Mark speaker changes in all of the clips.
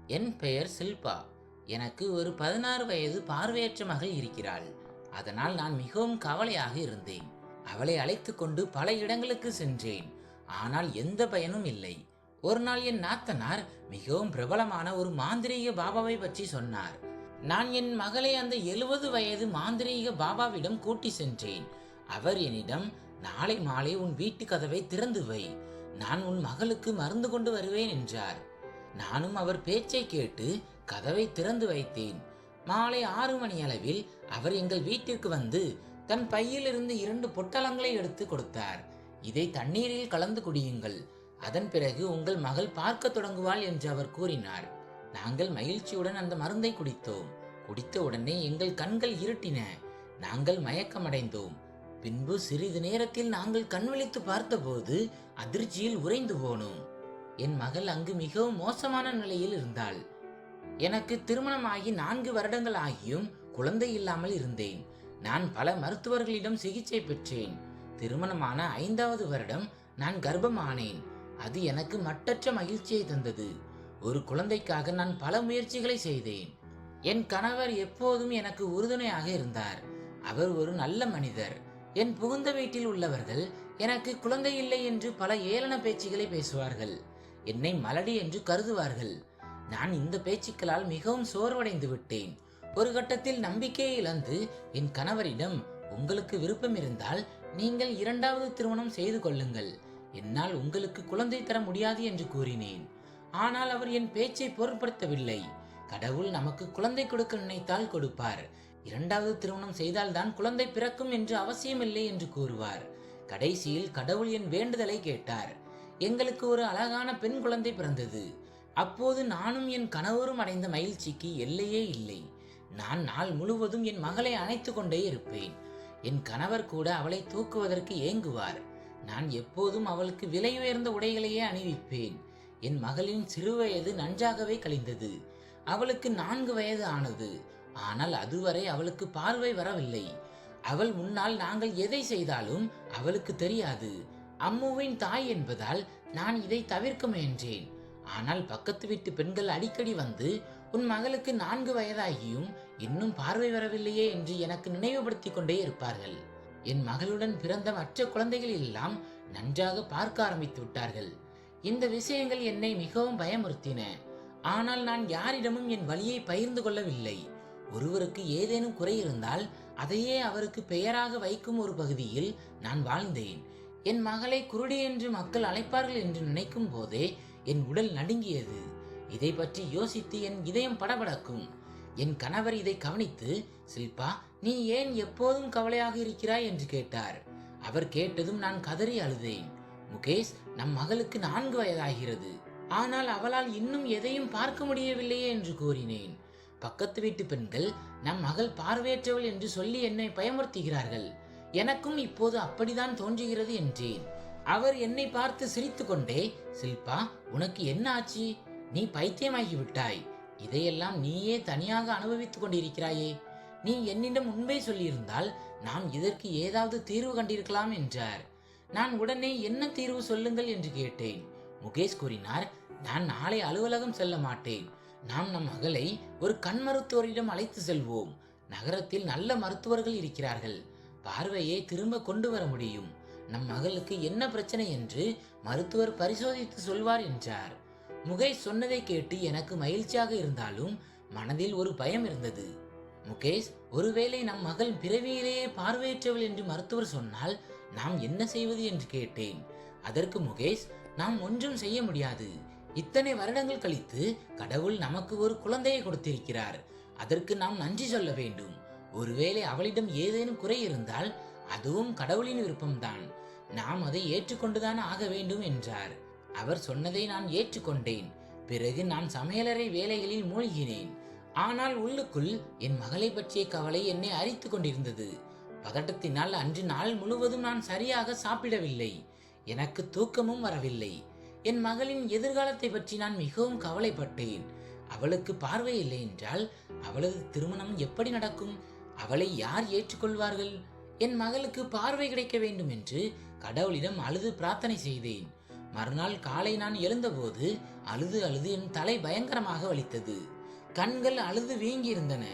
Speaker 1: என் பெயர் சில்பா. எனக்கு ஒரு 16 வயது பார்வையற்ற மகள் இருக்கிறாள். அதனால் நான் மிகவும் கவலையாக இருந்தேன். அவளை அழைத்து கொண்டு பல இடங்களுக்கு சென்றேன். ஆனால் எந்த பயனும் இல்லை. ஒரு நாள் என் நாத்தனார் மிகவும் பிரபலமான ஒரு மாந்திரீக பாபாவை பற்றி சொன்னார். நான் என் மகளை அந்த 70 வயது மாந்திரீக பாபாவிடம் கூட்டி சென்றேன். அவர் என்னிடம், நாளை மாலை உன் வீட்டு கதவை திறந்து வை, நான் உன் மகளுக்கு மருந்து கொண்டு வருவேன் என்றார். நானும் அவர் பேச்சை கேட்டு கதவை திறந்து வைத்தேன். மாலை 6 மணி அளவில் அவர் எங்கள் வீட்டிற்கு வந்து தன் பையிலிருந்து 2 பொட்டலங்களை எடுத்து கொடுத்தார். இதை தண்ணீரில் கலந்து குடியுங்கள், அதன் பிறகு உங்கள் மகள் பார்க்க தொடங்குவாள் என்று அவர் கூறினார். நாங்கள் மகிழ்ச்சியுடன் அந்த மருந்தை குடித்தோம். குடித்த உடனே எங்கள் கண்கள் இருட்டின. நாங்கள் மயக்கமடைந்தோம். பின்பு சிறிது நேரத்தில் நாங்கள் கண் விழித்து பார்த்தபோது அதிர்ச்சியில் உறைந்து போனோம். என் மகள் அங்கு மிகவும் மோசமான நிலையில் இருந்தாள். எனக்கு திருமணமாகி 4 வருடங்கள் ஆகியும் குழந்தை இல்லாமல் இருந்தேன். நான் பல மருத்துவர்களிடம் சிகிச்சை பெற்றேன். திருமணமான 5வது வருடம் நான் கர்ப்பமானேன். அது எனக்கு மட்டற்ற மகிழ்ச்சியை தந்தது. ஒரு குழந்தைக்காக நான் பல முயற்சிகளை செய்தேன். என் கணவர் எப்போதும் எனக்கு உறுதுணையாக இருந்தார். அவர் ஒரு நல்ல மனிதர். என் புகுந்த வீட்டில் உள்ளவர்கள் எனக்கு குழந்தை இல்லை என்று பல ஏளன பேச்சுகளை பேசுவார்கள். என்னை மலடி என்று கருதுவார்கள். நான் இந்த பேச்சுக்களால் மிகவும் சோர்வடைந்து விட்டேன். ஒரு கட்டத்தில் நம்பிக்கையை இழந்து என் கணவரிடம், உங்களுக்கு விருப்பம் இருந்தால் நீங்கள் 2வது திருமணம் செய்து கொள்ளுங்கள், என்னால் உங்களுக்கு குழந்தை தர முடியாது என்று கூறினேன். ஆனால் அவர் என் பேச்சை பொருட்படுத்தவில்லை. கடவுள் நமக்கு குழந்தை கொடுக்க நினைத்தால் கொடுப்பார், 2வது திருமணம் செய்தால்தான் குழந்தை பிறக்கும் என்று அவசியமில்லை என்று கூறுவார். கடைசியில் கடவுள் என் வேண்டுதலை கேட்டார். எங்களுக்கு ஒரு அழகான பெண் குழந்தை பிறந்தது. அப்போது நானும் என் கணவரும் அடைந்த மகிழ்ச்சிக்கு எல்லையே இல்லை. நான் நாள் முழுவதும் என் மகளை அணைத்து கொண்டே இருப்பேன். என் கணவர் கூட அவளை தூக்குவதற்கு ஏங்குவார். நான் எப்போதும் அவளுக்கு விலை உயர்ந்த உடைகளையே அணிவிப்பேன். என் மகளின் சிறுவயது நன்றாகவே கழிந்தது. அவளுக்கு 4 வயது ஆனது. ஆனால் அதுவரை அவளுக்கு பார்வை வரவில்லை. அவள் முன்னால் நாங்கள் எதை செய்தாலும் அவளுக்கு தெரியாது. அம்முவின் தாய் என்பதால் நான் இதை தவிர்க்க முயன்றேன். ஆனால் பக்கத்து வீட்டு பெண்கள் அடிக்கடி வந்து, உன் மகளுக்கு 4 வயதாகியும் இன்னும் பார்வை வரவில்லையே என்று எனக்கு நினைவுபடுத்திக் கொண்டே இருப்பார்கள். என் மகளுடன் பிறந்த மற்ற குழந்தைகள் எல்லாம் நன்றாக பார்க்க ஆரம்பித்து விட்டார்கள். இந்த விஷயங்கள் என்னை மிகவும் பயமுறுத்தின. ஆனால் நான் யாரிடமும் என் வலியை பகிர்ந்து கொள்ளவில்லை. ஒருவருக்கு ஏதேனும் குறை இருந்தால் அதையே அவருக்கு பெயராக வைக்கும் ஒரு பகுதியில் நான் வாழ்ந்தேன். என் மகளை குருடி என்று மக்கள் அழைப்பார்கள் என்று நினைக்கும் போதே என் உடல் நடுங்கியது. இதை பற்றி யோசித்து என் இதயம் படபடக்கும். என் கணவர் இதை கவனித்து, சில்பா, நீ ஏன் எப்போதும் கவலையாக இருக்கிறாய் என்று கேட்டார். அவர் கேட்டதும் நான் கதறி அழுதேன். முகேஷ், நம் மகளுக்கு 4 வயதாகிறது. ஆனால் அவளால் இன்னும் எதையும் பார்க்க முடியவில்லையே என்று கூறினேன். பக்கத்து வீட்டு பெண்கள் நம் மகள் பார்வையற்றவள் என்று சொல்லி என்னை பயமுறுத்துகிறார்கள். எனக்கும் இப்போது அப்படிதான் தோன்றுகிறது என்றேன். அவர் என்னை பார்த்து சிரித்து கொண்டே, சில்பா, உனக்கு என்ன ஆச்சு? நீ பைத்தியமாகி விட்டாய். இதையெல்லாம் நீயே தனியாக அனுபவித்துக் கொண்டிருக்கிறாயே. நீ என்னிடம் முன்பே சொல்லியிருந்தால் நாம் இதற்கு ஏதாவது தீர்வு கண்டிருக்கலாம் என்றார். நான் உடனே என்ன தீர்வு சொல்லுங்கள் என்று கேட்டேன். முகேஷ் கூறினார், நான் நாளை அலுவலகம் செல்ல மாட்டேன். நாம் நம் மகளை ஒரு கண் மருத்துவரிடம் அழைத்து செல்வோம். நகரத்தில் நல்ல மருத்துவர்கள் இருக்கிறார்கள். பார்வையை திரும்ப கொண்டு வர முடியும். நம் மகளுக்கு என்ன பிரச்சனை என்று மருத்துவர் பரிசோதித்து சொல்வார் என்றார். முகேஷ் சொன்னதை கேட்டு எனக்கு மகிழ்ச்சியாக இருந்தாலும் மனதில் ஒரு பயம் இருந்தது. முகேஷ், ஒருவேளை நம் மகள் பிறவியிலேயே பார்வையற்றவள் என்று மருத்துவர் சொன்னால் நாம் என்ன செய்வது என்று கேட்டேன். அதற்கு முகேஷ், நாம் ஒன்றும் செய்ய முடியாது. இத்தனை வருடங்கள் கழித்து கடவுள் நமக்கு ஒரு குழந்தையை கொடுத்திருக்கிறார். அதற்கு நாம் நன்றி சொல்ல வேண்டும். ஒருவேளை அவளிடம் ஏதேனும் குறை இருந்தால் அதுவும் கடவுளின் விருப்பம்தான். நாம் அதை ஏற்றுக்கொண்டுதான் ஆக வேண்டும் என்றார். அவர் சொன்னதை நான் ஏற்றுக்கொண்டேன். பிறகு நான் சமையலறை வேலைகளில் மூழ்கினேன். ஆனால் உள்ளுக்குள் என் மகளை பற்றிய கவலை என்னை அரித்து கொண்டிருந்தது. பதட்டத்தினால் அன்று நாள் முழுவதும் நான் சரியாக சாப்பிடவில்லை. எனக்கு தூக்கமும் வரவில்லை. என் மகளின் எதிர்காலத்தை பற்றி நான் மிகவும் கவலைப்பட்டேன். அவளுக்கு பார்வை இல்லை என்றால் அவளது திருமணம் எப்படி நடக்கும்? அவளை யார் ஏற்றுக்கொள்வார்கள்? என் மகளுக்கு பார்வை கிடைக்க வேண்டும் என்று கடவுளிடம் அழுது பிரார்த்தனை செய்தேன். மறுநாள் காலை நான் எழுந்தபோது அழுது அழுது என் தலை பயங்கரமாக வலித்தது. கண்கள் அழுது வீங்கி இருந்தன.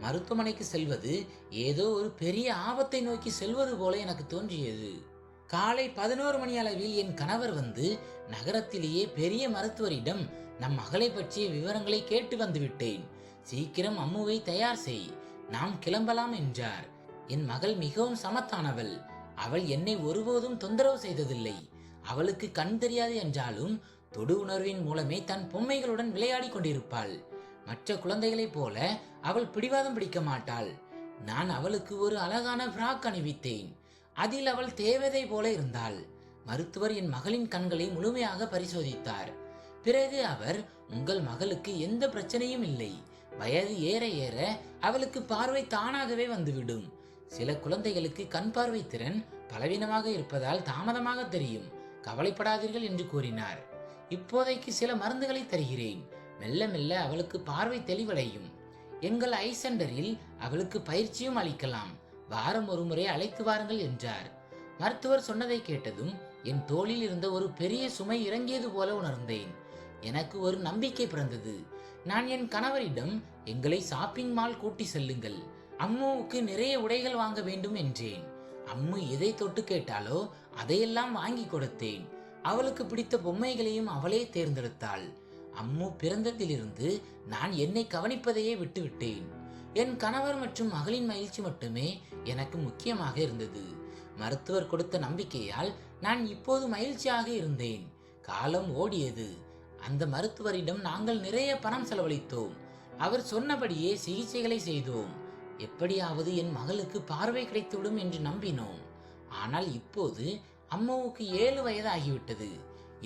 Speaker 1: மருத்துவமனைக்கு செல்வது ஏதோ ஒரு பெரிய ஆபத்தை நோக்கி செல்வது போல எனக்கு தோன்றியது. காலை 11 மணி அளவில் என் கணவர் வந்து நகரத்திலேயே பெரிய மருத்துவரிடம் நம் மகளை பற்றிய விவரங்களை கேட்டு வந்துவிட்டேன், சீக்கிரம் அம்முவை தயார் செய், நாம் கிளம்பலாம் என்றார். என் மகள் மிகவும் சமத்தானவள். அவள் என்னை ஒருபோதும் தொந்தரவு செய்ததில்லை. அவளுக்கு கண் தெரியாது என்றாலும் தொடு உணர்வின் மூலமே தன் பொம்மைகளுடன் விளையாடி கொண்டிருப்பாள். மற்ற குழந்தைகளைப் போல அவள் பிடிவாதம் பிடிக்க மாட்டாள். நான் அவளுக்கு ஒரு அழகான ஃப்ராக் அணிவித்தேன். அதில் அவள் தேவதை போல இருந்தாள். மருத்துவர் என் மகளின் கண்களை முழுமையாக பரிசோதித்தார். பிறகு அவர், உங்கள் மகளுக்கு எந்த பிரச்சனையும் இல்லை. வயது ஏற ஏற அவளுக்கு பார்வை தானாகவே வந்துவிடும். சில குழந்தைகளுக்கு கண் பார்வை திறன் பலவீனமாக இருப்பதால் தாமதமாக தெரியும். கவலைப்படாதீர்கள் என்று கூறினார். இப்போதைக்கு சில மருந்துகளை தருகிறேன். மெல்ல மெல்ல அவளுக்கு பார்வை தெளிவடையும். எங்கள் ஐ சென்டரில் அவளுக்கு பயிற்சியும் அளிக்கலாம். வாரம் ஒரு முறை அழைத்து வாருங்கள் என்றார். மருத்துவர் சொன்னதை கேட்டதும் என் தோளில் இருந்த ஒரு பெரிய சுமை இறங்கியது போல உணர்ந்தேன். எனக்கு ஒரு நம்பிக்கை பிறந்தது. நான் என் கணவரிடம், எங்களை ஷாப்பிங் மால் கூட்டி செல்லுங்கள், அம்முவுக்கு நிறைய உடைகள் வாங்க வேண்டும் என்றேன். அம்மு எதை தொட்டு கேட்டாலோ அதையெல்லாம் வாங்கி கொடுத்தேன். அவளுக்கு பிடித்த பொம்மைகளையும் அவளே தேர்ந்தெடுத்தாள். அம்மு பிறந்ததிலிருந்து நான் என்னை கவனிப்பதையே விட்டுவிட்டேன். என் கணவர் மற்றும் மகளின் மகிழ்ச்சி மட்டுமே எனக்கு முக்கியமாக இருந்தது. மருத்துவர் கொடுத்த நம்பிக்கையால் நான் இப்போது மகிழ்ச்சியாக இருந்தேன். காலம் ஓடியது. அந்த மருத்துவரிடம் நாங்கள் நிறைய பணம் செலவழித்தோம். அவர் சொன்னபடியே சிகிச்சைகளை செய்தோம். எப்படியாவது என் மகளுக்கு பார்வை கிடைத்துவிடும் என்று நம்பினோம். ஆனால் இப்போது அம்மாவுக்கு 7 வயது ஆகிவிட்டது.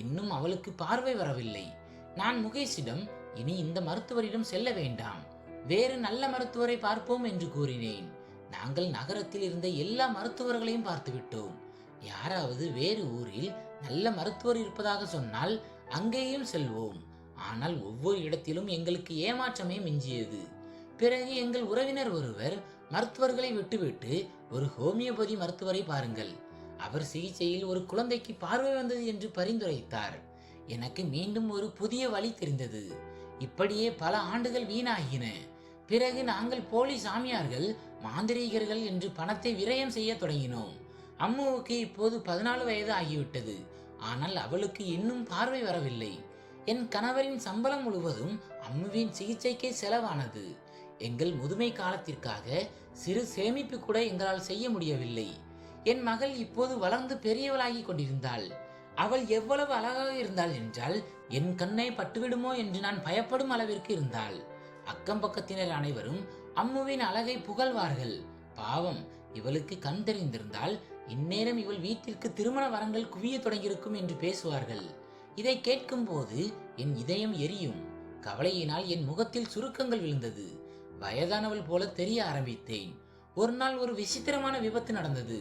Speaker 1: இன்னும் அவளுக்கு பார்வை வரவில்லை. நான் முகேஷிடம், இனி இந்த மருத்துவரிடம் செல்ல வேண்டாம், வேறு நல்ல மருத்துவரை பார்ப்போம் என்று கூறினேன். நாங்கள் நகரத்தில் இருந்த எல்லா மருத்துவர்களையும் பார்த்துவிட்டோம். யாராவது வேறு ஊரில் நல்ல மருத்துவர் இருப்பதாக சொன்னால் அங்கேயும் செல்வோம். ஆனால் ஒவ்வொரு இடத்திலும் எங்களுக்கு ஏமாற்றமே மிஞ்சியது. பிறகு எங்கள் உறவினர் ஒருவர் மருத்துவர்களை விட்டுவிட்டு ஒரு ஹோமியோபதி மருத்துவரை பாருங்கள், அவர் சிகிச்சையில் ஒரு குழந்தைக்கு பார்வை வந்தது என்று பரிந்துரைத்தார். எனக்கு மீண்டும் ஒரு புதிய வழி தெரிந்தது. இப்படியே பல ஆண்டுகள் வீணாகின. பிறகு நாங்கள் போலி சாமியார்கள், மாந்திரீகர்கள் என்று பணத்தை விரயம் செய்ய தொடங்கினோம். அம்முவுக்கு இப்போது 14 வயது ஆகிவிட்டது. ஆனால் அவளுக்கு இன்னும் பார்வை வரவில்லை. என் கணவரின் சம்பளம் முழுவதும் அம்முவின் சிகிச்சைக்கே செலவானது. எங்கள் முதுமை காலத்திற்காக சிறு சேமிப்பு கூட எங்களால் செய்ய முடியவில்லை. என் மகள் இப்போது வளர்ந்து பெரியவளாகி கொண்டிருந்தாள். அவள் எவ்வளவு அழகாக இருந்தாள் என்றால் என் கண்ணை பட்டுவிடுமோ என்று நான் பயப்படும் அளவிற்கு இருந்தாள். அக்கம் பக்கத்தினர் அனைவரும் அம்முவின் அழகை புகழ்வார்கள். பாவம், இவளுக்கு கண் தெரிந்திருந்தால் இந்நேரம் இவள் வீட்டிற்கு திருமண வரங்கள் குவிய தொடங்கியிருக்கும் என்று பேசுவார்கள். இதை கேட்கும் போது என் இதயம் எரியும். கவலையினால் என் முகத்தில் சுருக்கங்கள் விழுந்தது. வயதானவள் போல தெரிய ஆரம்பித்தேன். ஒரு நாள் ஒரு விசித்திரமான விபத்து நடந்தது.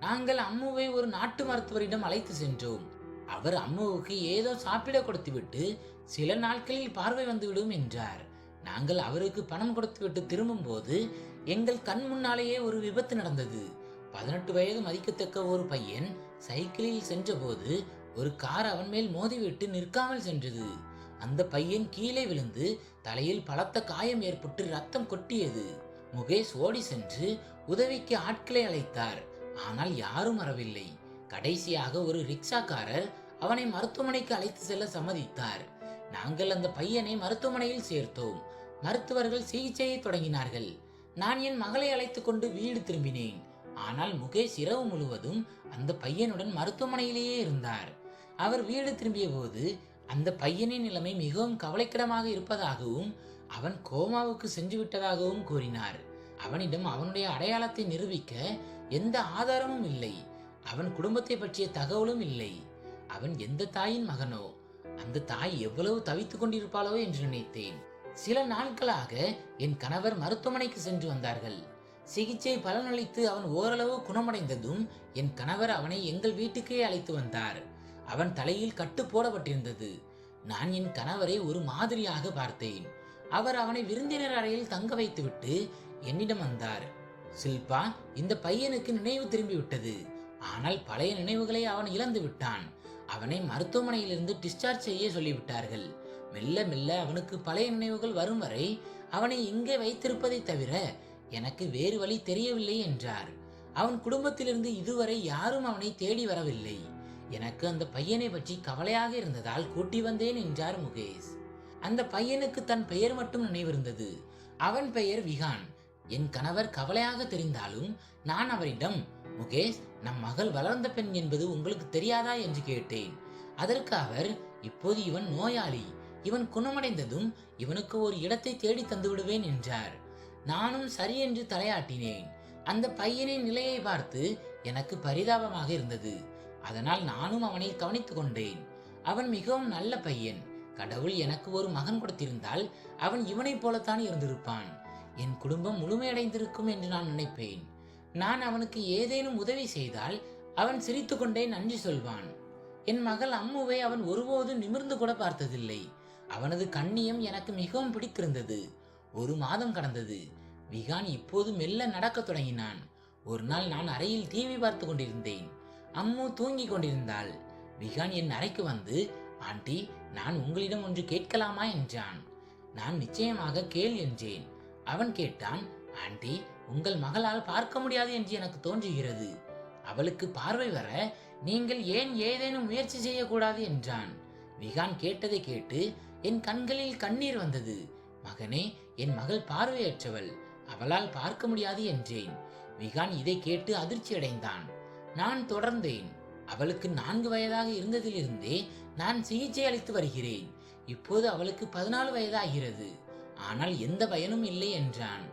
Speaker 1: நாங்கள் அம்முவை ஒரு நாட்டு மருத்துவரிடம் அழைத்து சென்றோம். அவர் அம்முவுக்கு ஏதோ சாப்பிட கொடுத்துவிட்டு சில நாட்களில் பார்வை வந்துவிடும் என்றார். நாங்கள் அவருக்கு பணம் கொடுத்துவிட்டு திரும்பும் போது எங்கள் கண் முன்னாலேயே ஒரு விபத்து நடந்தது. 18 வயது மதிக்கத்தக்க ஒரு பையன் சைக்கிளில் சென்ற போது ஒரு கார் அவன் மேல் மோதிவிட்டு நிற்காமல் சென்றது. அந்த பையன் கீழே விழுந்து தலையில் பலத்த காயம் ஏற்பட்டு ரத்தம் கொட்டியது. முகேஷ் ஓடி சென்று உதவிக்கு ஆட்களை அழைத்தார். ஆனால் யாரும் வரவில்லை. கடைசியாக ஒரு ரிக்ஷாக்காரர் அவனை மருத்துவமனைக்கு அழைத்து செல்ல சம்மதித்தார். நாங்கள் அந்த பையனை மருத்துவமனையில் சேர்த்தோம். மருத்துவர்கள் சிகிச்சையை தொடங்கினார்கள். நான் என் மகளை அழைத்து கொண்டு வீடு திரும்பினேன். ஆனால் முகேஷ் இரவு முழுவதும் அந்த பையனுடன் மருத்துவமனையிலேயே இருந்தார். அவர் வீடு திரும்பிய போது அந்த பையனின் நிலைமை மிகவும் கவலைக்கிடமாக இருப்பதாகவும் அவன் கோமாவுக்கு சென்று விட்டதாகவும் கூறினார். அவனிடம் அவனுடைய அடையாளத்தை நிரூபிக்க எந்த ஆதாரமும் இல்லை. அவன் குடும்பத்தை பற்றிய தகவலும் இல்லை. அவன் எந்த தாயின் மகனோ, அந்த தாய் எவ்வளவு தவித்துக் கொண்டிருப்பாளோ என்று நினைத்தேன். சில நாட்களாக என் கணவர் மருத்துவமனைக்கு சென்று வந்தார்கள். சிகிச்சை பலனளித்து அவன் ஓரளவு குணமடைந்ததும் என் கணவர் அவனை எங்கள் வீட்டுக்கே அழைத்து வந்தார். அவன் தலையில் கட்டு போடப்பட்டிருந்தது. நான் என் கணவரை ஒரு மாதிரியாக பார்த்தேன். அவர் அவனை விருந்தினர் அறையில் தங்க வைத்துவிட்டு என்னிடம் வந்தார். சில்பா, இந்த பையனுக்கு நினைவு திரும்பி விட்டது. ஆனால் பழைய நினைவுகளை அவன் இழந்து விட்டான். அவனை மருத்துவமனையிலிருந்து டிஸ்சார்ஜ் செய்ய சொல்லிவிட்டார்கள். மெல்ல மெல்ல அவனுக்கு பழைய நினைவுகள் வரும் வரை அவனை இங்கே வைத்திருப்பதை தவிர எனக்கு வேறு வழி தெரியவில்லை என்றார். அவன் குடும்பத்திலிருந்து இதுவரை யாரும் அவனை தேடி வரவில்லை. எனக்கு அந்த பையனை பற்றி கவலையாக இருந்ததால் கூட்டி வந்தேன் என்றார் முகேஷ். அந்த பையனுக்கு தன் பெயர் மட்டும் நினைவிருந்தது. அவன் பெயர் விகான். என் கணவர் கவலையாக தெரிந்தாலும் நான் அவரிடம், முகேஷ், நம் மகள் வளர்ந்த பெண் என்பது உங்களுக்கு தெரியாதா என்று கேட்டேன். அதற்கு அவர், இப்போது இவன் நோயாளி, இவன் குணமடைந்ததும் இவனுக்கு ஒரு இடத்தை தேடி தந்து விடுவேன் என்றார். நானும் சரி என்று தலையாட்டினேன். அந்த பையனின் நிலையை பார்த்து எனக்கு பரிதாபமாக இருந்தது. அதனால் நானும் அவனை கவனித்துக் கொண்டேன். அவன் மிகவும் நல்ல பையன். கடவுள் எனக்கு ஒரு மகன் கொடுத்திருந்தால் அவன் இவனைப் போலத்தான் இருந்திருப்பான். என் குடும்பம் முழுமையடைந்திருக்கும் என்று நான் நினைப்பேன். நான் அவனுக்கு ஏதேனும் உதவி செய்தால் அவன் சிரித்து கொண்டே நன்றி சொல்வான். என் மகள் அம்முவை அவன் ஒருபோதும் நிமிர்ந்து கூட பார்த்ததில்லை. அவனது கண்ணியம் எனக்கு மிகவும் பிடித்திருந்தது. 1 மாதம் கடந்தது. விகான் இப்போது மெல்ல நடக்க தொடங்கினான். ஒரு நாள் நான் அறையில் டிவி பார்த்து கொண்டிருந்தேன். அம்மு தூங்கி கொண்டிருந்தாள். விகான் என் அறைக்கு வந்து, ஆண்டி, நான் உங்களிடம் ஒன்று கேட்கலாமா என்றான். நான் நிச்சயமாக கேள் என்றேன். அவன் கேட்டான், ஆண்டி, உங்கள் மகளால் பார்க்க முடியாது என்று எனக்கு தோன்றுகிறது. அவளுக்கு பார்வை வர நீங்கள் ஏன் ஏதேனும் முயற்சி செய்யக்கூடாது என்றான். விகான் கேட்டதை கேட்டு என் கண்களில் கண்ணீர் வந்தது. மகனே, என் மகள் பார்வையற்றவள், அவளால் பார்க்க முடியாது என்றேன். விகான் இதை கேட்டு அதிர்ச்சி அடைந்தான். நான் தொடர்ந்தேன். அவளுக்கு 4 வயதாக இருந்ததிலிருந்தே நான் சிகிச்சை அளித்து வருகிறேன். இப்போது அவளுக்கு 14 வயதாகிறது. ஆனால் எந்த பயனும் இல்லை என்றான்.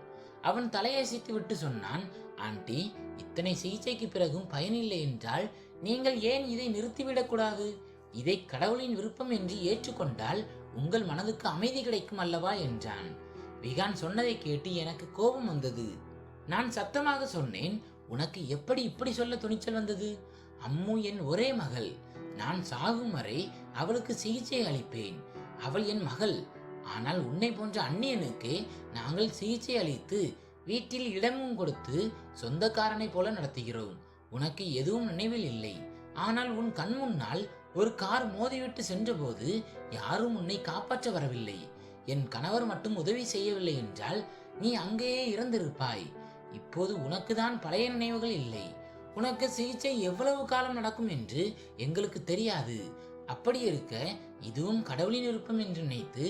Speaker 1: அவன் தலையசைத்து விட்டு சொன்னான், ஆண்டி, இத்தனை சிகிச்சைக்கு பிறகும் பயனில்லை என்றால் நீங்கள் ஏன் இதை நிறுத்திவிடக்கூடாது? இதை கடவுளின் விருப்பம் என்று ஏற்றுக்கொண்டால் உங்கள் மனதுக்கு அமைதி கிடைக்கும் அல்லவா என்றான். விகான் சொன்னதை கேட்டு எனக்கு கோபம் வந்தது. நான் சத்தமாக சொன்னேன், உனக்கு எப்படி இப்படி சொல்ல துணிச்சல் வந்தது? அம்மு என் ஒரே மகள். நான் சாகும் வரை அவளுக்கு சிகிச்சை அளிப்பேன். அவள் என் மகள். ஆனால் உன்னை போன்ற அந்நியனுக்கு நாங்கள் சிகிச்சை அளித்து வீட்டில் இடமும் கொடுத்து சொந்தக்காரனை போல நடத்துகிறோம். உனக்கு எதுவும் நினைவில் இல்லை. ஆனால் உன் கண் முன்னால் ஒரு கார் மோதிவிட்டு சென்றபோது யாரும் உன்னை காப்பாற்ற வரவில்லை. என் கணவர் மட்டும் உதவி செய்யவில்லை என்றால் நீ அங்கேயே இறந்திருப்பாய். இப்போது உனக்குதான் பழைய நினைவுகள் இல்லை. உனக்கு சிகிச்சை எவ்வளவு காலம் நடக்கும் என்று எங்களுக்கு தெரியாது. அப்படி இருக்க இதுவும் கடவுளின் விருப்பம் என்று நினைத்து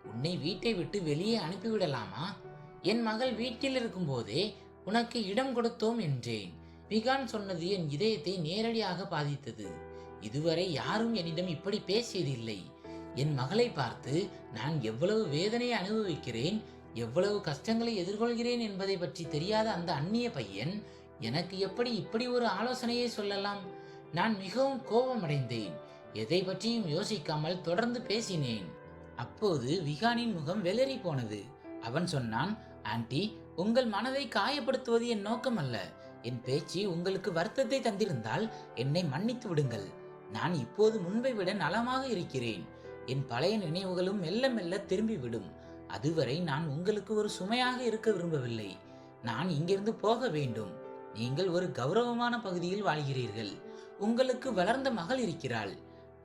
Speaker 1: உன்னை வீட்டை விட்டு வெளியே அனுப்பிவிடலாமா? என் மகள் வீட்டில் இருக்கும் போதே உனக்கு இடம் கொடுத்தோம் என்றேன். விகான் சொன்னது என் இதயத்தை நேரடியாக பாதித்தது. இதுவரை யாரும் என்னிடம் இப்படி பேசியதில்லை. என் மகளை பார்த்து நான் எவ்வளவு வேதனையை அனுபவிக்கிறேன், எவ்வளவு கஷ்டங்களை எதிர்கொள்கிறேன் என்பதை பற்றி தெரியாத அந்த அந்நிய பையன் எனக்கு எப்படி இப்படி ஒரு ஆலோசனையை சொல்லலாம்? நான் மிகவும் கோபமடைந்தேன். எதை பற்றியும் யோசிக்காமல் தொடர்ந்து பேசினேன். அப்போது விகானின் முகம் வெளறி போனது. அவன் சொன்னான், ஆண்டி, உங்கள் மனதை காயப்படுத்துவது என் நோக்கம் அல்ல. என் பேச்சு உங்களுக்கு வருத்தத்தை தந்திருந்தால் என்னை மன்னித்து விடுங்கள். நான் இப்போது முன்பை விட நலமாக இருக்கிறேன். என் பழைய நினைவுகளும் மெல்ல மெல்ல திரும்பிவிடும். அதுவரை நான் உங்களுக்கு ஒரு சுமையாக இருக்க விரும்பவில்லை. நான் இங்கிருந்து போக வேண்டும். நீங்கள் ஒரு கௌரவமான பகுதியில் வாழ்கிறீர்கள். உங்களுக்கு வளர்ந்த மகள் இருக்கிறாள்.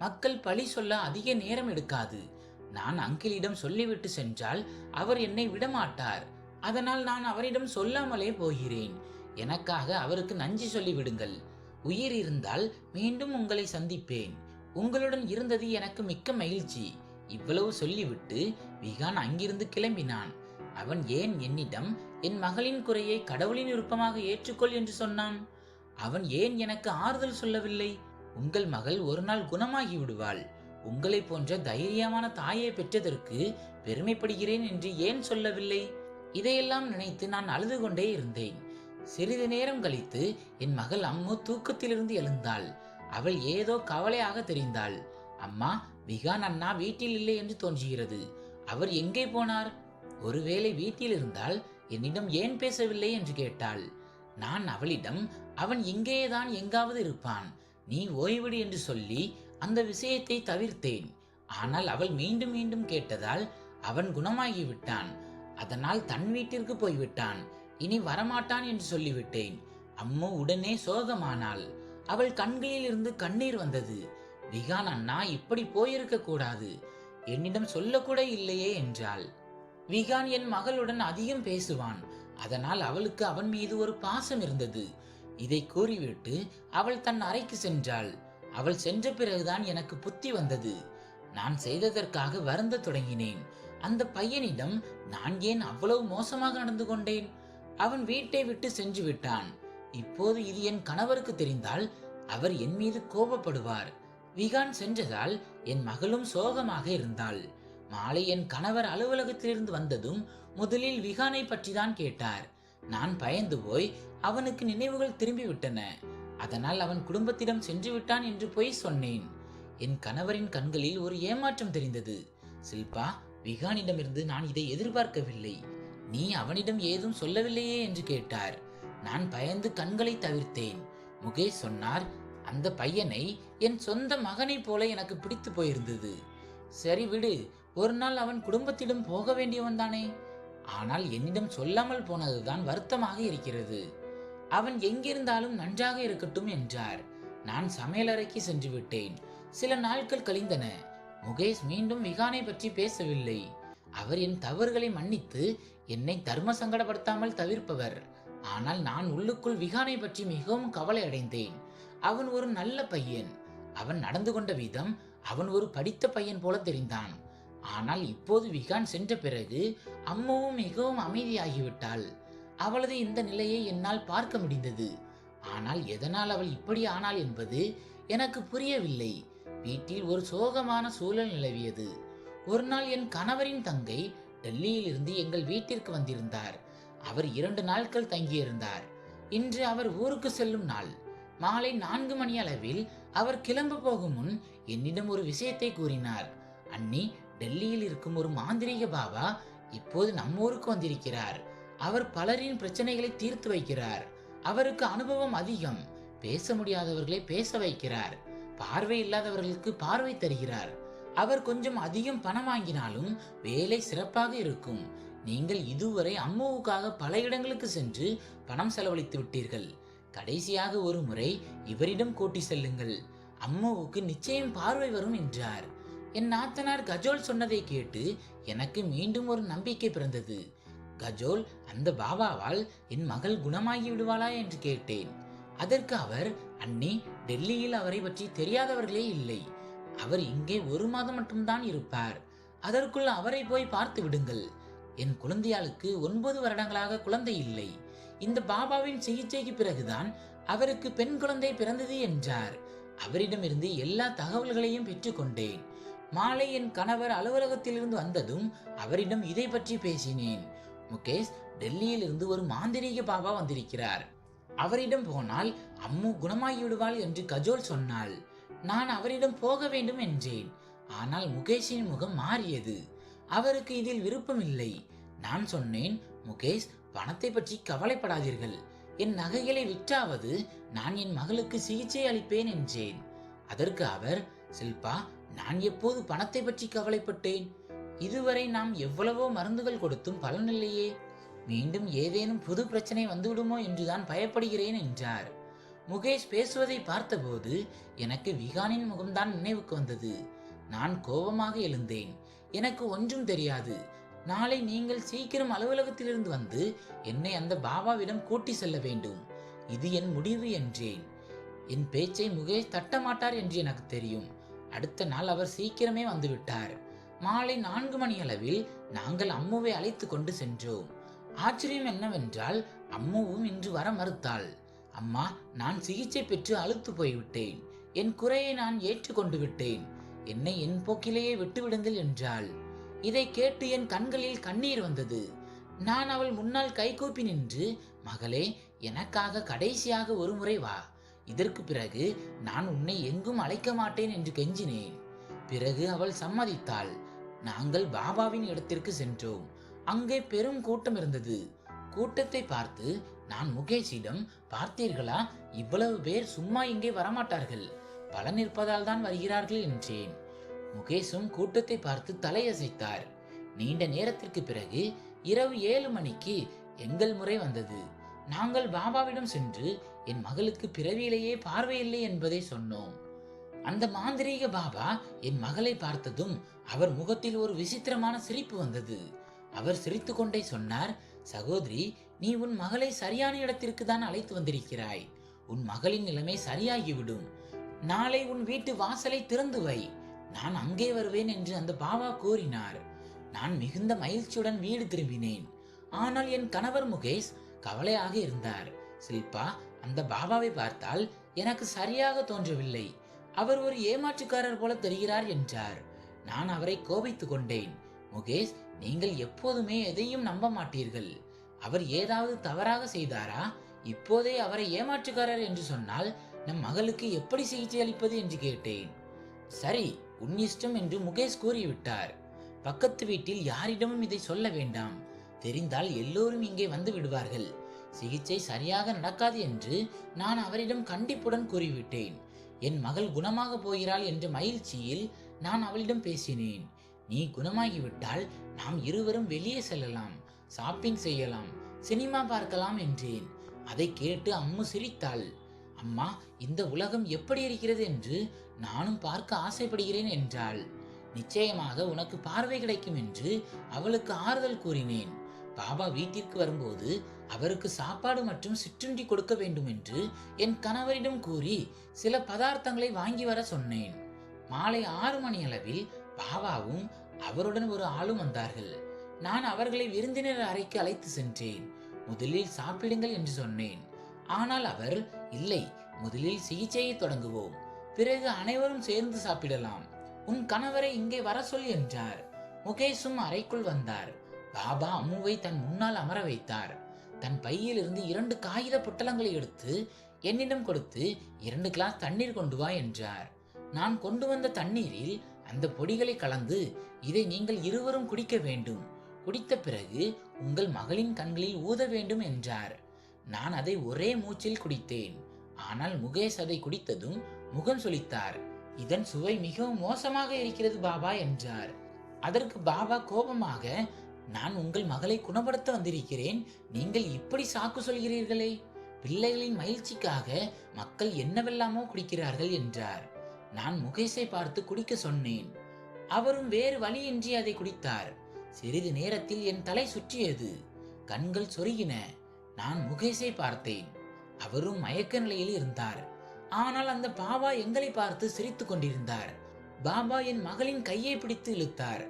Speaker 1: மக்கள் பழி சொல்ல அதிக நேரம் எடுக்காது. நான் அங்கிளிடம் சொல்லிவிட்டு சென்றால் அவர் என்னை விடமாட்டார். அதனால் நான் அவரிடம் சொல்லாமலே போகிறேன். எனக்காக அவருக்கு நன்றி சொல்லிவிடுங்கள். உயிர் இருந்தால் மீண்டும் உங்களை சந்திப்பேன். உங்களுடன் இருந்தது எனக்கு மிக்க மகிழ்ச்சி. இவ்வளவு சொல்லிவிட்டு விகான் அங்கிருந்து கிளம்பினான். அவன் ஏன் என்னிடம் என் மகளின் குறையை கடவுளின் விருப்பமாக ஏற்றுக்கொள் என்று சொன்னான்? அவன் ஏன் எனக்கு ஆறுதல் சொல்லவில்லை? உங்கள் மகள் ஒரு நாள் குணமாகி விடுவாள். உங்களை போன்ற தைரியமான தாயை பெற்றதற்கு பெருமைப்படுகிறேன் என்று ஏன் சொல்லவில்லை? இதையெல்லாம் நினைத்து நான் அழுது கொண்டே இருந்தேன். சிறிது நேரம் கழித்து என் மகள் அம்மு தூக்கத்திலிருந்து எழுந்தாள். அவள் ஏதோ கவலையாக தெரிந்தாள். அம்மா, விகான் அண்ணா வீட்டில் இல்லை என்று தோன்றுகிறது. அவர் எங்கே போனார்? ஒருவேளை வீட்டில் இருந்தால் என்னிடம் ஏன் பேசவில்லை என்று கேட்டாள். நான் அவளிடம், அவன் இங்கேதான் எங்காவது இருப்பான், நீ ஓய்விடு என்று சொல்லி அந்த விஷயத்தை தவிர்த்தேன். ஆனால் அவள் மீண்டும் மீண்டும் கேட்டதால் அவன் குணமாகிவிட்டான். அதனால் தன் வீட்டிற்கு போய்விட்டான். இனி வரமாட்டான் என்று சொல்லிவிட்டேன். அம்மு உடனே சோகமானாள். அவள் கண்களில் இருந்து கண்ணீர் வந்தது. விகான் அண்ணா இப்படி போயிருக்க கூடாது, என்னிடம் சொல்லக்கூட இல்லையே என்றாள். விகான் என் மகளுடன் அதிகம் பேசுவான், அதனால் அவளுக்கு அவன் மீது ஒரு பாசம் இருந்தது. இதை கூறிவிட்டு அவள் தன் அறைக்கு சென்றாள். அவள் சென்ற பிறகுதான் எனக்கு புத்தி வந்தது. நான் செய்ததற்காக வருந்த தொடங்கினேன். அந்த பையனிடம் நான் ஏன் அவ்வளவு மோசமாக நடந்து கொண்டேன்? அவன் வீட்டை விட்டு சென்று விட்டான். இப்போது இது என் கணவருக்கு தெரிந்தால் அவர் என் மீது கோபப்படுவார். விகான் சென்றதால் என் மகளும் சோகமாக இருந்தாள். மாலை என் கணவர் அலுவலகத்திலிருந்து வந்ததும் முதலில் விகானை பற்றி தான் கேட்டார். நான் பயந்து போய் அவனுக்கு நினைவுகள் திரும்பிவிட்டன. அதனால் அவன் குடும்பத்திடம் சென்று விட்டான் என்று பொய் சொன்னேன். என் கணவரின் கண்களில் ஒரு ஏமாற்றம் தெரிந்தது. சில்பா, விகானிடமிருந்து நான் இதை எதிர்பார்க்கவில்லை. நீ அவனிடம் ஏதும் சொல்லவில்லையே என்று கேட்டார். நான் பயந்து கண்களை தவிர்த்தேன். முகேஷ் சொன்னார், அந்த பையனை என் சொந்த மகனை போல எனக்கு பிடித்து போயிருந்தது. சரி விடு, ஒரு நாள் அவன் குடும்பத்திடம் போக வேண்டியவன் தானே. ஆனால் என்னிடம் சொல்லாமல் போனதுதான் வருத்தமாக இருக்கிறது. அவன் எங்கிருந்தாலும் நன்றாக இருக்கட்டும் என்றார். நான் சமையலறைக்கு சென்று விட்டேன். சில நாட்கள் கழிந்தன. முகேஷ் மீண்டும் விகானை பற்றி பேசவில்லை. அவர் என் தவறுகளை மன்னித்து என்னை தர்ம சங்கடப்படுத்தாமல் தவிர்ப்பவர். ஆனால் நான் உள்ளுக்குள் விகானை பற்றி மிகவும் கவலை அடைந்தேன். அவன் ஒரு நல்ல பையன். அவன் நடந்து கொண்ட விதம் அவன் ஒரு படித்த பையன் போல தெரிந்தான். ஆனால் இப்போது விகான் சென்ற பிறகு அம்மாவும் மிகவும் அமைதியாகிவிட்டாள். அவளது இந்த நிலையை என்னால் பார்க்க முடிந்தது. ஆனால் எதனால் அவள் இப்படி ஆனாள் என்பது எனக்கு புரியவில்லை. வீட்டில் ஒரு சோகமான சூழல் நிலவியது. ஒரு நாள் என் கணவரின் தங்கை டெல்லியில் இருந்து எங்கள் வீட்டிற்கு வந்திருந்தார். அவர் 2 நாட்கள் தங்கியிருந்தார். இன்று அவர் ஊருக்கு செல்லும் நாள். மாலை 4 மணி அளவில் அவர் கிளம்ப போகும் முன் என்னிடம் ஒரு விஷயத்தை கூறினார். அண்ணி, டெல்லியில் இருக்கும் ஒரு மாந்திரீக பாபா இப்போது நம்ம ஊருக்கு வந்திருக்கிறார். அவர் பலரின் பிரச்சனைகளை தீர்த்து வைக்கிறார். அவருக்கு அனுபவம் அதிகம். பேச முடியாதவர்களை பேச வைக்கிறார். பார்வை இல்லாதவர்களுக்கு பார்வை தருகிறார். அவர் கொஞ்சம் அதிகம் பணம் வாங்கினாலும் வேலை சிறப்பாக இருக்கும். நீங்கள் இதுவரை அம்மாவுக்காக பல இடங்களுக்கு சென்று பணம் செலவழித்து விட்டீர்கள். கடைசியாக ஒரு முறை இவரிடம் கூட்டி செல்லுங்கள். அம்மாவுக்கு நிச்சயம் பார்வை வரும் என்றார். என் நாத்தனார் கஜோல் சொன்னதை கேட்டு எனக்கு மீண்டும் ஒரு நம்பிக்கை பிறந்தது. கஜோல், அந்த பாபாவால் என் மகள் குணமாகி விடுவாளா என்று கேட்டேன். அதற்கு அவர், அண்ணி, டெல்லியில் அவரை பற்றி தெரியாதவர்களே இல்லை. அவர் இங்கே 1 மாதம் மட்டும்தான் இருப்பார். அதற்குள் அவரை போய் பார்த்து விடுங்கள். என் குழந்தையாளுக்கு 9 வருடங்களாக குழந்தை இல்லை. இந்த பாபாவின் சிகிச்சைக்கு பிறகுதான் அவருக்கு பெண் குழந்தை பிறந்தது என்றார். அவரிடமிருந்து எல்லா தகவல்களையும் பெற்றுக்கொண்டேன். மாலை என் கணவர் அலுவலகத்திலிருந்து வந்ததும் அவரிடம் இதை பற்றி பேசினேன். முகேஷ், டெல்லியில் இருந்து ஒரு மாந்திரீக பாபா வந்திருக்கிறார். அவரிடம் போனால் அம்மு குணமாகி விடுவாள் என்று கஜோல் சொன்னாள். நான் அவரிடம் போக வேண்டும் என்றேன். ஆனால் முகேஷின் முகம் மாறியது. அவருக்கு இதில் விருப்பம் இல்லை. நான் சொன்னேன், முகேஷ், பணத்தை பற்றி கவலைப்படாதீர்கள். என் நகைகளை விற்றாவது நான் என் மகளுக்கு சிகிச்சை அளிப்பேன் என்றேன். அதற்கு அவர், சில்பா, நான் எப்போது பணத்தை பற்றி கவலைப்பட்டேன்? இதுவரை நாம் எவ்வளவோ மருந்துகள் கொடுத்தும் பலனில்லையே. மீண்டும் ஏதேனும் புது பிரச்சனை வந்துவிடுமோ என்றுதான் பயப்படுகிறேன் என்றார். முகேஷ் பேசுவதை பார்த்தபோது எனக்கு விகானின் முகம்தான் நினைவுக்கு வந்தது. நான் கோபமாக எழுந்தேன். எனக்கு ஒன்றும் தெரியாது. நாளை நீங்கள் சீக்கிரம் அலுவலகத்திலிருந்து வந்து என்னை அந்த பாபாவிடம் கூட்டி செல்ல வேண்டும். இது என் முடிவு என்றேன். என் பேச்சை முகேஷ் தட்டமாட்டார் என்று எனக்கு தெரியும். அடுத்த நாள் அவர் சீக்கிரமே வந்துவிட்டார். மாலை 4 மணி அளவில் நாங்கள் அம்முவை அழைத்து கொண்டு சென்றோம். ஆச்சரியம் என்னவென்றால் அம்முவும் இன்று வர மறுத்தாள். அம்மா, நான் சிகிச்சை பெற்று அழுத்து போய்விட்டேன். என் குறையை நான் ஏற்றுக்கொண்டு விட்டேன். என்னை என் போக்கிலேயே விட்டுவிடுங்கள் என்றாள். இதை கேட்டு என் கண்களில் கண்ணீர் வந்தது. நான் அவள் முன்னால் கைகூப்பி நின்று, மகளே, எனக்காக கடைசியாக ஒரு முறை வா. இதற்கு பிறகு நான் உன்னை எங்கும் அழைக்க மாட்டேன் என்று கெஞ்சினேன். பிறகு அவள் சம்மதித்தாள். நாங்கள் பாபாவின் இடத்திற்கு சென்றோம். அங்கே பெரும் கூட்டம் இருந்தது. கூட்டத்தை பார்த்து நான் முகேஷிடம், பார்த்தீர்களா, இவ்வளவு பேர் சும்மா இங்கே வரமாட்டார்கள், பலன் இருப்பதால் தான் வருகிறார்கள் என்றேன். முகேஷும் கூட்டத்தை பார்த்து தலையசைத்தார். நீண்ட நேரத்திற்கு பிறகு இரவு 7 மணிக்கு எங்கள் முறை வந்தது. நாங்கள் பாபாவிடம் சென்று என் மகளுக்கு பிறவியிலேயே பார்வையில்லை என்பதை சொன்னோம். அந்த மாந்திரீக பாபா என் மகளை பார்த்ததும் அவர் முகத்தில் ஒரு விசித்திரமான சிரிப்பு வந்தது. அவர் சிரித்து கொண்டே சொன்னார், சகோதரி, நீ உன் மகளை சரியான இடத்திற்கு தான் அழைத்து வந்திருக்கிறாய். உன் மகளின் நிலைமை சரியாகிவிடும். நாளை உன் வீட்டு வாசலை திறந்து வை, நான் அங்கே வருவேன் என்று அந்த பாபா கூறினார். நான் மிகுந்த மகிழ்ச்சியுடன் வீடு திரும்பினேன். ஆனால் என் கணவர் முகேஷ் கவலையாக இருந்தார். சில்பா, அந்த பாபாவை பார்த்தால் எனக்கு சரியாக தோன்றவில்லை. அவர் ஒரு ஏமாற்றுக்காரர் போல தெரிகிறார் என்றார். நான் அவரை கோபித்துக் கொண்டேன். முகேஷ், நீங்கள் எப்போதுமே எதையும் நம்ப மாட்டீர்கள். அவர் ஏதாவது தவறாக செய்தாரா? இப்போதே அவரை ஏமாற்றுக்காரர் என்று சொன்னால் நம் மகளுக்கு எப்படி சிகிச்சை அளிப்பது என்று கேட்டேன். சரி, உன் இஷ்டம் என்று முகேஷ் கூறிவிட்டார். பக்கத்து வீட்டில் யாரிடமும் இதை சொல்ல வேண்டாம். தெரிந்தால் எல்லோரும் இங்கே வந்து விடுவார்கள். சிகிச்சை சரியாக நடக்காது என்று நான் அவரிடம் கண்டிப்புடன் கூறிவிட்டேன். என் மகள் குணமாக போகிறாள் என்ற மகிழ்ச்சியில் நான் அவளிடம் பேசினேன். நீ குணமாகிவிட்டால் நாம் இருவரும் வெளியே செல்லலாம், ஷாப்பிங் செய்யலாம், சினிமா பார்க்கலாம் என்றேன். அதை கேட்டு அம்மு சிரித்தாள். அம்மா, இந்த உலகம் எப்படி இருக்கிறது என்று நானும் பார்க்க ஆசைப்படுகிறேன் என்றாள். நிச்சயமாக உனக்கு பார்வை கிடைக்கும் என்று அவளுக்கு ஆறுதல் கூறினேன். பாபா வீட்டிற்கு வரும்போது அவருக்கு சாப்பாடு மற்றும் சிற்றுண்டி கொடுக்க வேண்டும் என்று என் கணவரிடம் கூறி சில பதார்த்தங்களை வாங்கி வர சொன்னேன். மாலை 6 மணி அளவில் பாபாவும் அவருடன் ஒரு ஆளும் வந்தார்கள். நான் அவர்களை விருந்தினர் அறைக்கு அழைத்து சென்றேன். முதலில் சாப்பிடுங்கள் என்று சொன்னேன். ஆனால் அவர், இல்லை, முதலில் சிகிச்சையை தொடங்குவோம், பிறகு அனைவரும் சேர்ந்து சாப்பிடலாம். உன் கணவரை இங்கே வர சொல் என்றார். முகேஷும் அறைக்குள் வந்தார். பாபா அம்முவை தன் முன்னால் அமர வைத்தார். தன் பையில் இருந்து 2 காகித பொட்டலங்களை எடுத்து என்னிடம் கொடுத்து 2 கிளாஸ் தண்ணீர் கொண்டு வா என்றார். நான் கொண்டு வந்த தண்ணீரில் அந்த பொடிகளை கலந்து, இதை நீங்கள் இருவரும் குடிக்க வேண்டும். குடித்த பிறகு உங்கள் மகளின் கண்களில் ஊத வேண்டும் என்றார். நான் அதை ஒரே மூச்சில் குடித்தேன். ஆனால் முகேஷ் அதை குடித்ததும் முகம் சுளித்தார். இதன் சுவை மிகவும் மோசமாக இருக்கிறது பாபா என்றார். அதற்கு பாபா கோபமாக, நான் உங்கள் மகளை குணப்படுத்த வந்திருக்கிறேன், நீங்கள் இப்படி சாக்கு சொல்கிறீர்களே. பிள்ளைகளின் மகிழ்ச்சிக்காக மக்கள் என்னவெல்லாமோ குடிக்கிறார்கள் என்றார். நான் முகேஷை பார்த்து குடிக்க சொன்னேன். அவரும் வேறு வழியின்றி அதை குடித்தார். சிறிது நேரத்தில் என் தலை சுற்றியது, கண்கள் சொருகின. நான் முகேஷை பார்த்தேன். அவரும் மயக்க நிலையில் இருந்தார். ஆனால் அந்த பாபா எங்களை பார்த்து சிரித்து கொண்டிருந்தார். பாபா என் மகளின் கையை பிடித்து இழுத்தார்.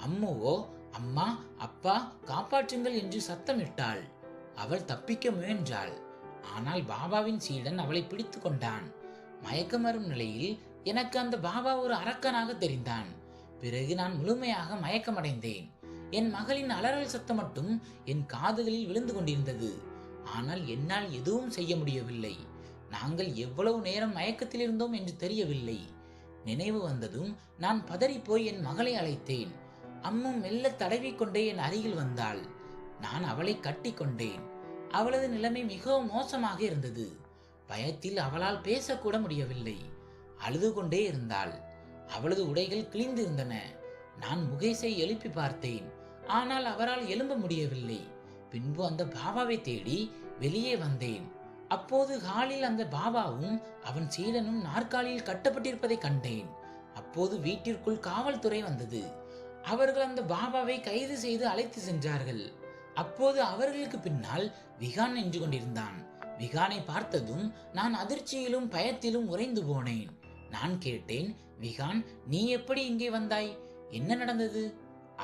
Speaker 1: அம்முவோ, அம்மா, அப்பா, காப்பாற்றுங்கள் என்று சத்தமிட்டாள். அவள் தப்பிக்க முயன்றாள். ஆனால் பாபாவின் சீடன் அவளை பிடித்து கொண்டான். மயக்கமரும் நிலையில் எனக்கு அந்த பாபா ஒரு அரக்கனாக தெரிந்தான். பிறகு நான் முழுமையாக மயக்கமடைந்தேன். என் மகளின் அலறல் சத்தம் மட்டும் என் காதுகளில் விழுந்து கொண்டிருந்தது. ஆனால் என்னால் எதுவும் செய்ய முடியவில்லை. நாங்கள் எவ்வளவு நேரம் மயக்கத்தில் இருந்தோம் என்று தெரியவில்லை. நினைவு வந்ததும் நான் பதறிப்போய் என் மகளை அழைத்தேன். அம்மு மெல்ல தடவிக்கொண்டே என் அருகில் வந்தாள். நான் அவளை கட்டி கொண்டேன். அவளது நிலைமை மிகவும் மோசமாக இருந்தது. பயத்தில் அவளால் பேசக்கூட முடியவில்லை. அழுது கொண்டே இருந்தாள். அவளது உடைகள் கிழிந்திருந்தன. நான் முகேஷை எழுப்பி பார்த்தேன். ஆனால் அவரால் எழும்ப முடியவில்லை. பின்பு அந்த பாபாவை தேடி வெளியே வந்தேன். அப்போது ஹாலில் அந்த பாபாவும் அவன் சீடனும் நாற்காலியில் கட்டப்பட்டிருப்பதை கண்டேன். அப்போது வீட்டிற்குள் காவல்துறை வந்தது. அவர்கள் அந்த பாபாவை கைது செய்து அழைத்து சென்றார்கள். அப்போது அவர்களுக்கு பின்னால் விகான் நின்று கொண்டிருந்தான். விகானை பார்த்ததும் நான் அதிர்ச்சியிலும் பயத்திலும் உறைந்து போனேன். நான் கேட்டேன், விகான், நீ எப்படி இங்கே வந்தாய்? என்ன நடந்தது?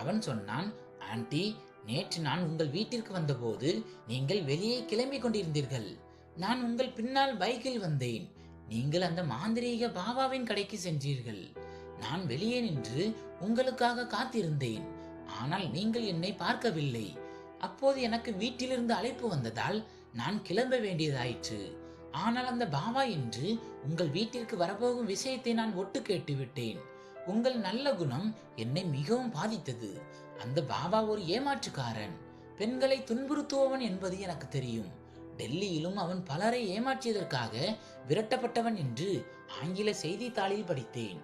Speaker 1: அவன் சொன்னான், ஆண்டி, நேற்று நான் உங்கள் வீட்டிற்கு வந்தபோது நீங்கள் வெளியே கிளம்பி கொண்டிருந்தீர்கள். நான் உங்கள் பின்னால் பைக்கில் வந்தேன். நீங்கள் அந்த மாந்திரீக பாபாவின் கடைக்கு சென்றீர்கள். நான் வெளியே நின்று உங்களுக்காக காத்திருந்தேன். ஆனால் நீங்கள் என்னை பார்க்கவில்லை. அப்போது எனக்கு வீட்டிலிருந்து அழைப்பு வந்ததால் நான் கிளம்ப வேண்டியதாயிற்று. ஆனால் அந்த பாபா இன்று உங்கள் வீட்டிற்கு வரப்போகும் விஷயத்தை நான் ஒட்டு கேட்டு விட்டேன். உங்கள் நல்ல குணம் என்னை மிகவும் பாதித்தது. அந்த பாபா ஒரு ஏமாற்றுக்காரன், பெண்களை துன்புறுத்துபவன் என்பது எனக்கு தெரியும். டெல்லியிலும் அவன் பலரை ஏமாற்றியதற்காக விரட்டப்பட்டவன் என்று ஆங்கில செய்தித்தாளில் படித்தேன்.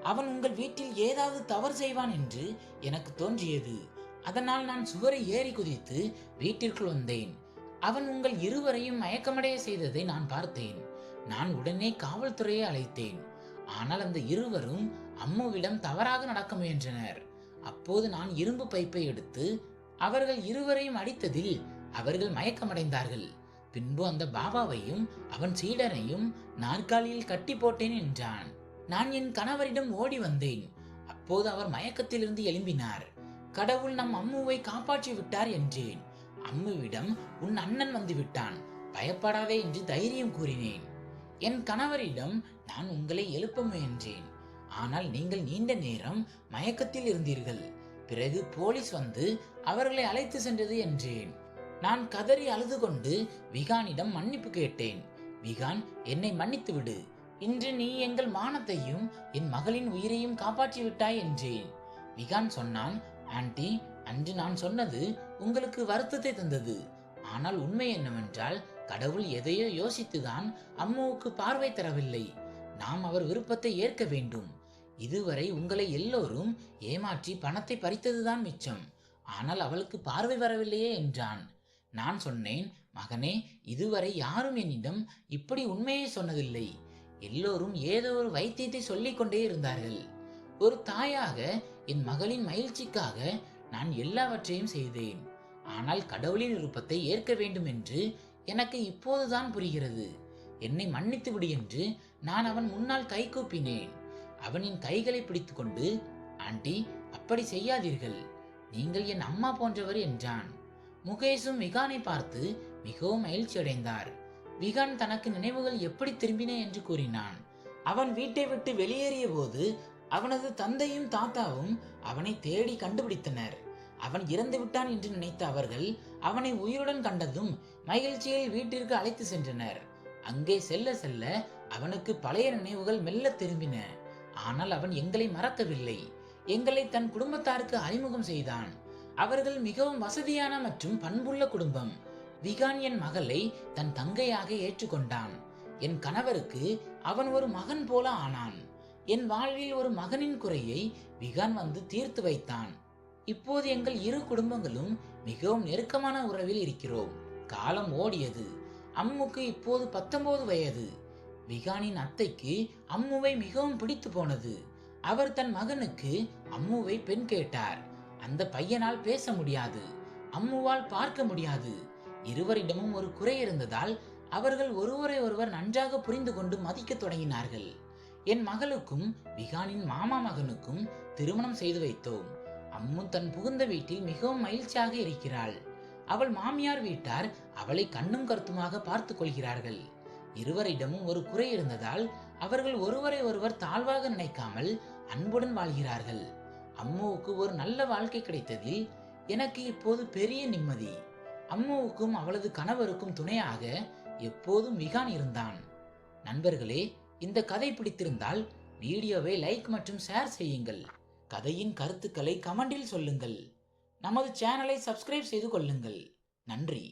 Speaker 1: அவன் உங்கள் வீட்டில் ஏதாவது தவறு செய்வான் என்று எனக்கு தோன்றியது. அதனால் நான் சுவரை ஏறி குதித்து வீட்டிற்குள் வந்தேன். அவன் உங்கள் இருவரையும் மயக்கமடைய செய்ததை நான் பார்த்தேன். நான் உடனே காவல்துறையை அழைத்தேன். ஆனால் அந்த இருவரும் அம்முவிடம் தவறாக நடக்க முயன்றனர். அப்போது நான் இரும்பு பைப்பை எடுத்து அவர்கள் இருவரையும் அடித்ததில் அவர்கள் மயக்கமடைந்தார்கள். பின்பு அந்த பாபாவையும் அவன் சீடனையும் நாற்காலியில் கட்டி போட்டேன் என்றான். நான் என் கணவரிடம் ஓடி வந்தேன். அப்போது அவர் மயக்கத்திலிருந்து எழும்பினார். கடவுள் நம் அம்முவை காப்பாற்றி விட்டார் என்றேன். அம்முவிடம் உன் அண்ணன் வந்து விட்டான், பயப்படாதே என்று தைரியம் கூறினேன். என் கணவரிடம் நான் உங்களை எழுப்ப முயன்றேன், ஆனால் நீங்கள் நீண்ட நேரம் மயக்கத்தில் இருந்தீர்கள். பிறகு போலீஸ் வந்து அவர்களை அழைத்து சென்றது என்றேன். நான் கதறி அழுது கொண்டு விகானிடம் மன்னிப்பு கேட்டேன். விகான், என்னை மன்னித்து விடு, இன்று நீ எங்கள் மானத்தையும் என் மகளின் உயிரையும் காப்பாற்றி விட்டாய் என்றேன். விகான் சொன்னான், ஆண்டி, அன்று நான் சொன்னது உங்களுக்கு வருத்தத்தை தந்தது. ஆனால் உண்மை என்னவென்றால் கடவுள் எதையோ யோசித்துதான் அம்முவுக்கு பார்வை தரவில்லை. நாம் அவர் விருப்பத்தை ஏற்க வேண்டும். இதுவரை உங்களை எல்லோரும் ஏமாற்றி பணத்தை பறித்ததுதான் மிச்சம். ஆனால் அவளுக்கு பார்வை வரவில்லையே என்றான். நான் சொன்னேன், மகனே, இதுவரை யாரும் என்னிடம் இப்படி உண்மையை சொன்னதில்லை. எல்லோரும் ஏதோ ஒரு வைத்தியத்தை சொல்லிக் கொண்டே இருந்தார்கள். ஒரு தாயாக என் மகளின் மகிழ்ச்சிக்காக நான் எல்லாவற்றையும் செய்தேன். ஆனால் கடவுளின் விருப்பத்தை ஏற்க வேண்டும் என்று எனக்கு இப்போதுதான் புரிகிறது. என்னை மன்னித்து விடு என்று நான் அவன் முன்னால் கை கூப்பினேன். அவன் என் கைகளை பிடித்துக்கொண்டு, ஆண்டி, அப்படி செய்யாதீர்கள், நீங்கள் என் அம்மா போன்றவர் என்றான். முகேஷும் விகானை பார்த்து மிகவும் மகிழ்ச்சி அடைந்தார். விகான் தனக்கு நினைவுகள் எப்படி திரும்பின என்று கூறினான். அவன் வீட்டை விட்டு வெளியேறிய போது அவனது தந்தையும் தாத்தாவும் அவனை தேடி கண்டுபிடித்தனர். அவன் இறந்து விட்டான் என்று நினைத்த அவர்கள் அவனை உயிருடன் கண்டதும் மகிழ்ச்சியில் வீட்டிற்கு அழைத்து சென்றனர். அங்கே செல்ல செல்ல அவனுக்கு பழைய நினைவுகள் மெல்ல திரும்பின. ஆனால் அவன் எங்களை மறக்கவில்லை. எங்களை தன் குடும்பத்தாருக்கு அறிமுகம் செய்தான். அவர்கள் மிகவும் வசதியான மற்றும் பண்புள்ள குடும்பம். விகான் என் மகளை தன் தங்கையாக ஏற்றுக்கொண்டான். என் கணவருக்கு அவன் ஒரு மகன் போல ஆனான். என் வாழ்வில் ஒரு மகனின் குறையை விகான் வந்து தீர்த்து வைத்தான். இப்போது எங்கள் இரு குடும்பங்களும் மிகவும் நெருக்கமான உறவில் இருக்கிறோம். காலம் ஓடியது. அம்முக்கு இப்போது 19 வயது. விகானின் அத்தைக்கு அம்முவை மிகவும் பிடித்து போனது. அவர் தன் மகனுக்கு அம்முவை பெண் கேட்டார். அந்த பையனால் பேச முடியாது, அம்முவால் பார்க்க முடியாது. இருவரிடமும் ஒரு குறை இருந்ததால் அவர்கள் ஒருவரை ஒருவர் நன்றாக புரிந்து கொண்டு மதிக்க தொடங்கினார்கள். என் மகளுக்கும் விகானின் மாமா மகனுக்கும் திருமணம் செய்து வைத்தோம். அம்மு தன் புகுந்த வீட்டில் மிகவும் மகிழ்ச்சியாக இருக்கிறாள். அவள் மாமியார் வீட்டார் அவளை கண்ணும் கருத்துமாக பார்த்து கொள்கிறார்கள். இருவரிடமும் ஒரு குறை இருந்ததால் அவர்கள் ஒருவரை ஒருவர் தாழ்வாக நினைக்காமல் அன்புடன் வாழ்கிறார்கள். அம்முவுக்கு ஒரு நல்ல வாழ்க்கை கிடைத்ததில் எனக்கு இப்போது பெரிய நிம்மதி. அம்முவுக்கும் அவளது கணவருக்கும் துணையாக எப்போதும் விகான் இருந்தான். நண்பர்களே, இந்த கதை பிடித்திருந்தால் வீடியோவை லைக் மற்றும் ஷேர் செய்யுங்கள். கதையின் கருத்துக்களை கமெண்டில் சொல்லுங்கள். நமது சேனலை சப்ஸ்கிரைப் செய்து கொள்ளுங்கள். நன்றி.